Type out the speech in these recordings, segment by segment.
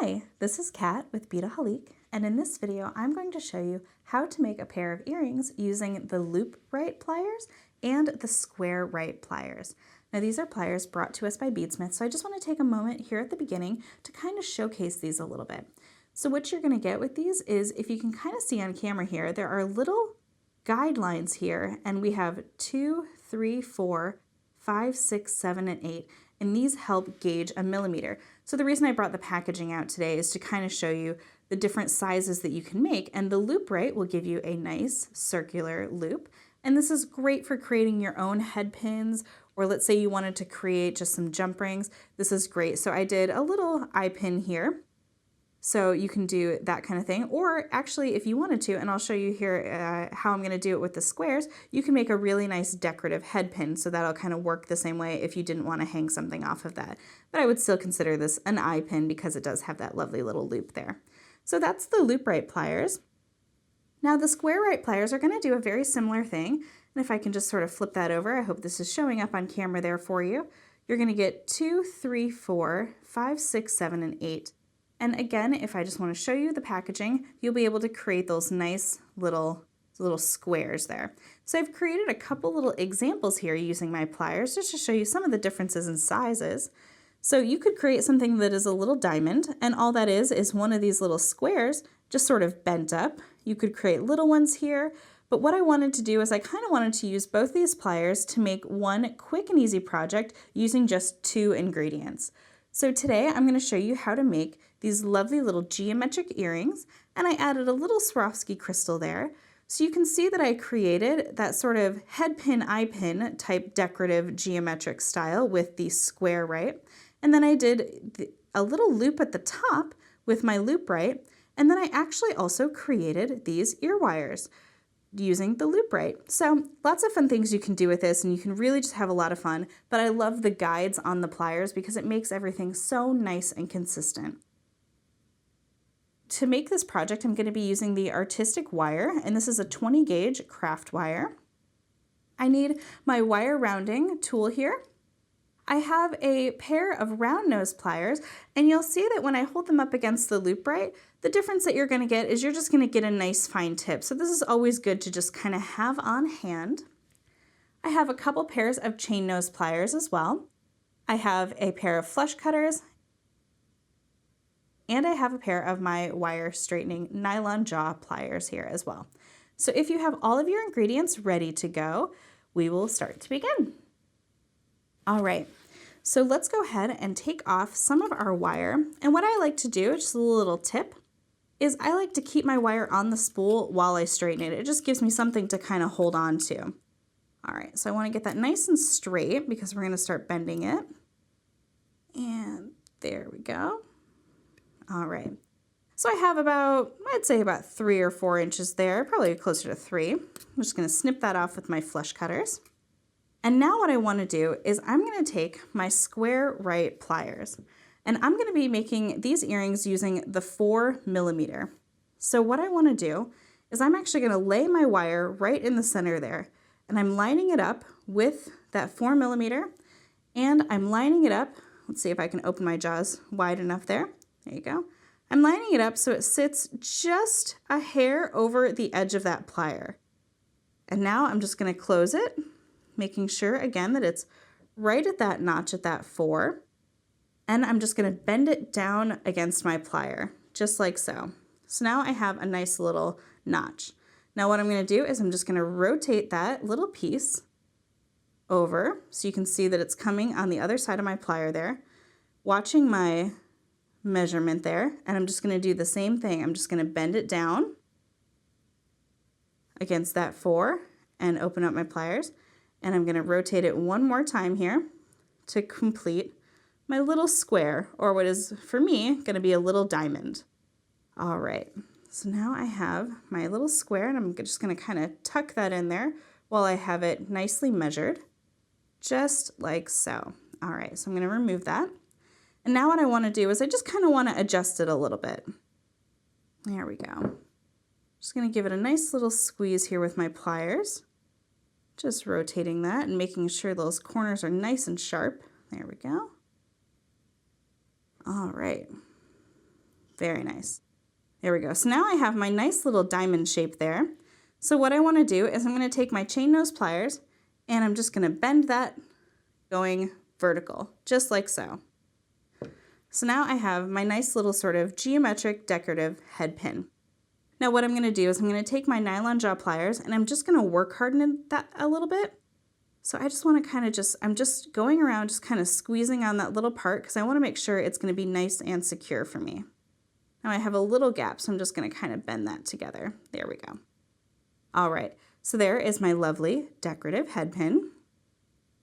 Hi, this is Kat with Beadaholique, and in this video I'm going to show you how to make a pair of earrings using the LoopRite pliers and the SquareRite pliers. Now these are pliers brought to us by Beadsmith, so I just want to take a moment here at the beginning to kind of showcase these a little bit. So what you're going to get with these is, if you can kind of see on camera here, there are little guidelines here, and we have 2, 3, 4, 5, 6, 7, and 8. And these help gauge a millimeter. So the reason I brought the packaging out today is to kind of show you the different sizes that you can make. And the LoopRite will give you a nice circular loop. And this is great for creating your own head pins, or let's say you wanted to create just some jump rings. This is great. So I did a little eye pin here. So you can do that kind of thing, or actually if you wanted to, and I'll show you here how I'm going to do it with the squares, you can make a really nice decorative head pin, so that'll kind of work the same way if you didn't want to hang something off of that. But I would still consider this an eye pin because it does have that lovely little loop there. So that's the LoopRite pliers. Now the SquareRite pliers are going to do a very similar thing, and if I can just sort of flip that over, I hope this is showing up on camera there for you. You're going to get 2, 3, 4, 5, 6, 7, and 8. And again, if I just want to show you the packaging, you'll be able to create those nice little squares there. So I've created a couple little examples here using my pliers just to show you some of the differences in sizes. So you could create something that is a little diamond, and all that is one of these little squares just sort of bent up. You could create little ones here, but what I wanted to do is I kind of wanted to use both these pliers to make one quick and easy project using just 2 ingredients. So today I'm going to show you how to make these lovely little geometric earrings, and I added a little Swarovski crystal there. So you can see that I created that sort of head pin, eye pin type decorative geometric style with the SquareRite. And then I did a little loop at the top with my LoopRite, and then I actually also created these ear wires using the LoopRite. So lots of fun things you can do with this, and you can really just have a lot of fun, but I love the guides on the pliers because it makes everything so nice and consistent. To make this project, I'm going to be using the artistic wire, and this is a 20 gauge craft wire. I need my wire rounding tool here. I have a pair of round nose pliers, and you'll see that when I hold them up against the LoopRite, the difference that you're going to get is you're just going to get a nice fine tip. So this is always good to just kind of have on hand. I have a couple pairs of chain nose pliers as well. I have a pair of flush cutters, and I have a pair of my wire straightening nylon jaw pliers here as well. So if you have all of your ingredients ready to go, we will start to begin. All right, so let's go ahead and take off some of our wire. And what I like to do, just a little tip, is I like to keep my wire on the spool while I straighten it. It just gives me something to kind of hold on to. All right, so I want to get that nice and straight because we're going to start bending it. And there we go. All right, so I have about, I'd say about 3 or 4 inches there, probably closer to 3. I'm just going to snip that off with my flush cutters. And now what I want to do is I'm going to take my SquareRite pliers, and I'm going to be making these earrings using the 4mm. So what I want to do is I'm actually going to lay my wire right in the center there, and I'm lining it up with that 4mm, and I'm lining it up. Let's see if I can open my jaws wide enough there. There you go. I'm lining it up so it sits just a hair over the edge of that plier. And now I'm just going to close it, making sure again that it's right at that notch at that 4. And I'm just going to bend it down against my plier, just like so. So now I have a nice little notch. Now what I'm going to do is I'm just going to rotate that little piece over so you can see that it's coming on the other side of my plier there, watching my measurement there, and I'm just going to do the same thing. I'm just going to bend it down against that 4 and open up my pliers, and I'm going to rotate it one more time here to complete my little square, or what is for me going to be a little diamond. All right, so now I have my little square, and I'm just going to kind of tuck that in there while I have it nicely measured, just like so. All right, so I'm going to remove that. And now what I want to do is I just kind of want to adjust it a little bit. There we go. Just going to give it a nice little squeeze here with my pliers. Just rotating that and making sure those corners are nice and sharp. There we go. All right. Very nice. There we go. So now I have my nice little diamond shape there. So what I want to do is I'm going to take my chain nose pliers and I'm just going to bend that going vertical, just like so. So now I have my nice little sort of geometric decorative head pin. Now what I'm going to do is I'm going to take my nylon jaw pliers and I'm just going to work harden that a little bit. So I just want to kind of I'm just going around, just kind of squeezing on that little part because I want to make sure it's going to be nice and secure for me. Now I have a little gap, so I'm just going to kind of bend that together. There we go. All right, so there is my lovely decorative head pin.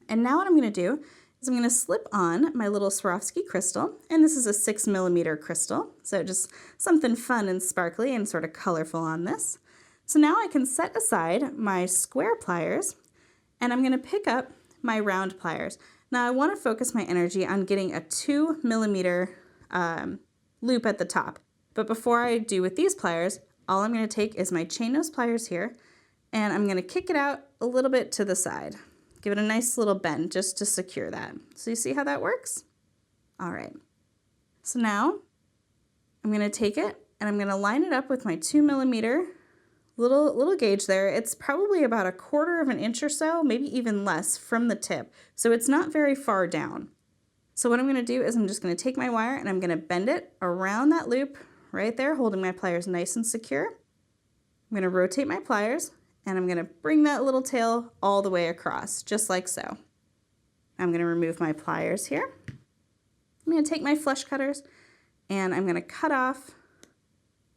And now what I'm going to do is I'm going to slip on my little Swarovski crystal, and this is a 6mm crystal, so just something fun and sparkly and sort of colorful on this. So now I can set aside my square pliers, and I'm going to pick up my round pliers. Now I want to focus my energy on getting a 2mm loop at the top. But before I do with these pliers, all I'm going to take is my chain nose pliers here, and I'm going to kick it out a little bit to the side. Give it a nice little bend just to secure that. So you see how that works? All right. So now I'm going to take it and I'm going to line it up with my 2mm little gauge there. It's probably about 1/4 inch or so, maybe even less from the tip. So it's not very far down. So what I'm going to do is I'm just going to take my wire and I'm going to bend it around that loop right there, holding my pliers nice and secure. I'm going to rotate my pliers and I'm going to bring that little tail all the way across, just like so. I'm going to remove my pliers here. I'm going to take my flush cutters and I'm going to cut off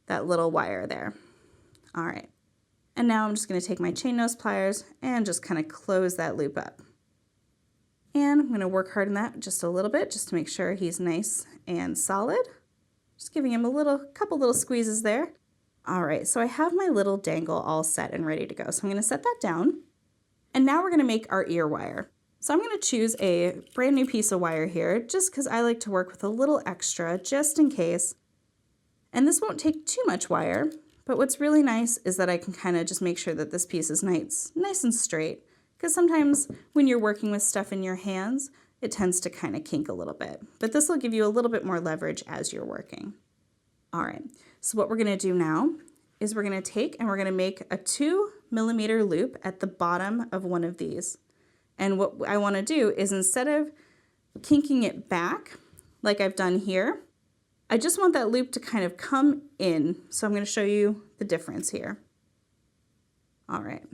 that little wire there. All right. And now I'm just going to take my chain nose pliers and just kind of close that loop up. And I'm going to work hard on that just a little bit just to make sure he's nice and solid. Just giving him a couple little squeezes there. All right, so I have my little dangle all set and ready to go. So I'm going to set that down. And now we're going to make our ear wire. So I'm going to choose a brand new piece of wire here just because I like to work with a little extra just in case. And this won't take too much wire, but what's really nice is that I can kind of just make sure that this piece is nice and straight, because sometimes when you're working with stuff in your hands, it tends to kind of kink a little bit, but this will give you a little bit more leverage as you're working. All right, so what we're going to do now is we're going to take and we're going to make a 2mm loop at the bottom of one of these. And what I want to do is instead of kinking it back like I've done here, I just want that loop to kind of come in. So I'm going to show you the difference here. All right.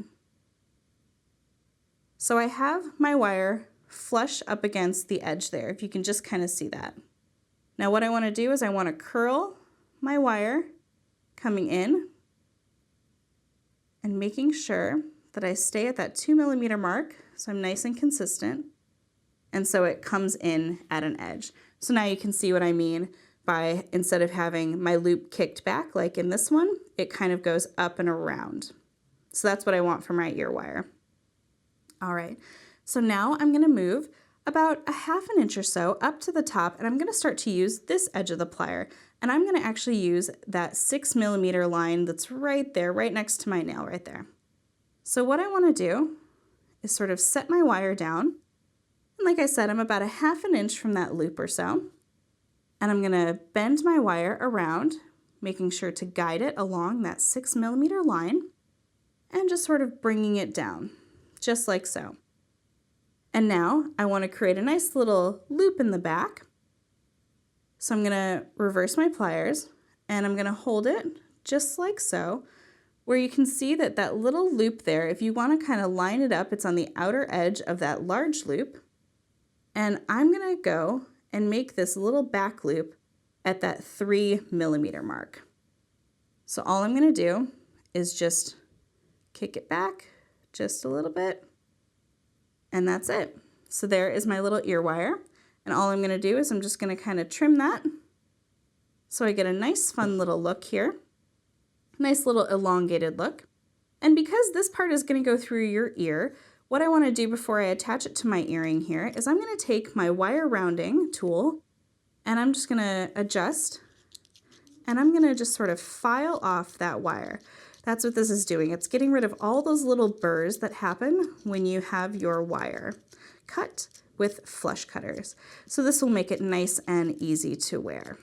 So I have my wire flush up against the edge there, if you can just kind of see that. Now what I want to do is I want to curl my wire coming in and making sure that I stay at that 2mm mark so I'm nice and consistent, and so it comes in at an edge. So now you can see what I mean by instead of having my loop kicked back like in this one, it kind of goes up and around. So that's what I want for my ear wire. All right, so now I'm going to move about 1/2 inch or so up to the top, and I'm going to start to use this edge of the plier, and I'm going to actually use that 6mm line that's right there, right next to my nail right there. So what I want to do is sort of set my wire down, and like I said, I'm about 1/2 inch from that loop or so, and I'm going to bend my wire around, making sure to guide it along that 6mm line, and just sort of bringing it down, just like so. And now I want to create a nice little loop in the back. So I'm going to reverse my pliers and I'm going to hold it just like so, where you can see that that little loop there, if you want to kind of line it up, it's on the outer edge of that large loop. And I'm going to go and make this little back loop at that 3mm mark. So all I'm going to do is just kick it back just a little bit. And that's it. So there is my little ear wire. And all I'm going to do is I'm just going to kind of trim that so I get a nice fun little look here. Nice little elongated look. And because this part is going to go through your ear, what I want to do before I attach it to my earring here is I'm going to take my wire rounding tool and I'm just going to adjust and I'm going to just sort of file off that wire. That's what this is doing. It's getting rid of all those little burrs that happen when you have your wire cut with flush cutters. So this will make it nice and easy to wear.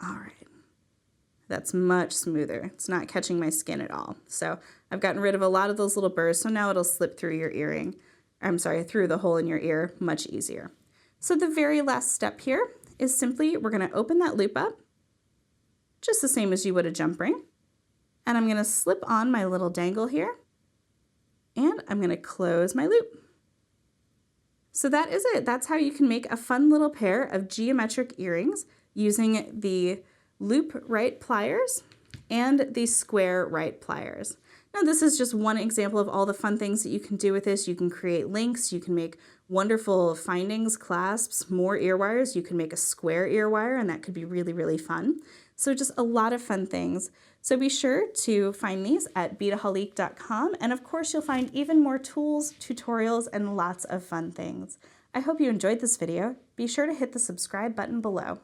All right. That's much smoother. It's not catching my skin at all. So I've gotten rid of a lot of those little burrs, so now it'll slip through your earring. I'm sorry, through the hole in your ear much easier. So the very last step here is simply we're going to open that loop up, just the same as you would a jump ring. And I'm going to slip on my little dangle here, and I'm going to close my loop. So that is it. That's how you can make a fun little pair of geometric earrings using the LoopRite pliers and the SquareRite pliers. Now this is just one example of all the fun things that you can do with this. You can create links, you can make wonderful findings, clasps, more ear wires. You can make a square ear wire, and that could be really, really fun. So just a lot of fun things. So be sure to find these at Beadaholique.com, and of course you'll find even more tools, tutorials, and lots of fun things. I hope you enjoyed this video. Be sure to hit the subscribe button below.